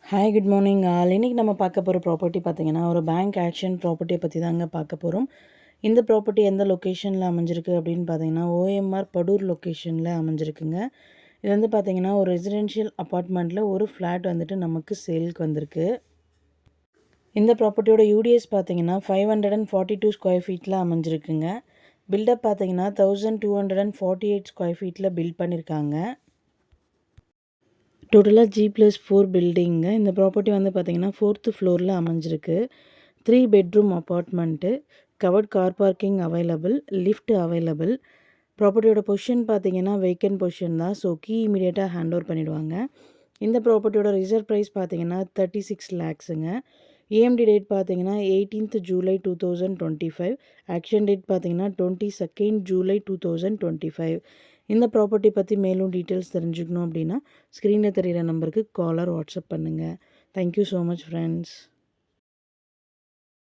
Hi good morning all. இன்றைக்கி நம்ம பார்க்க போகிற ப்ராப்பர்ட்டி பார்த்திங்கன்னா ஒரு பேங்க் ஆக்ஷன் ப்ராப்பர்ட்டியை பற்றி தாங்க பார்க்க போகிறோம். இந்த ப்ராப்பர்ட்டி எந்த லொக்கேஷனில் அமைஞ்சிருக்கு அப்படின்னு பார்த்தீங்கன்னா ஓஎம்ஆர் படூர் லொக்கேஷனில் அமைஞ்சிருக்குங்க. இது வந்து பார்த்திங்கன்னா ஒரு ரெசிடென்ஷியல் அப்பார்ட்மெண்ட்டில் ஒரு ஃப்ளாட் வந்துட்டு நமக்கு சேலுக்கு வந்திருக்கு. இந்த ப்ராப்பர்ட்டியோட யூடிஎஸ் பார்த்திங்கன்னா 542 ஸ்கொயர் ஃபீட்டில் அமைஞ்சிருக்குங்க. பில்டப் பார்த்திங்கன்னா 1248 ஸ்கொயர் ஃபீட்டில் பில்ட் பண்ணியிருக்காங்க. டோட்டலாக G+4 பில்டிங்க. இந்த ப்ராப்பர்ட்டி வந்து பார்த்திங்கன்னா 4th ஃப்ளோரில் அமைஞ்சிருக்கு. 3 bedroom apartment, covered car parking available, lift available. ப்ராப்பர்ட்டியோட பொசிஷன் பார்த்திங்கன்னா வேக்கன்ட் பொசிஷன் தான். ஸோ கீ இமீடியட்டாக ஹேண்ட் ஓவர் பண்ணிவிடுவாங்க. இந்த ப்ராப்பர்ட்டியோட ரிசர்வ் ப்ரைஸ் பார்த்திங்கன்னா 36 lakhsங்க. EMD டேட் பார்த்திங்கன்னா 18th July 2025. ஆக்ஷன் டேட் பார்த்திங்கன்னா 22nd July 2025. இந்த ப்ராப்பர்ட்டி பற்றி மேலும் டீட்டெயில்ஸ் தெரிஞ்சுக்கணும் அப்படின்னா ஸ்க்ரீனில் தெரிகிற நம்பருக்கு கால் ஆர் வாட்ஸ்அப் பண்ணுங்கள். Thank you so much friends.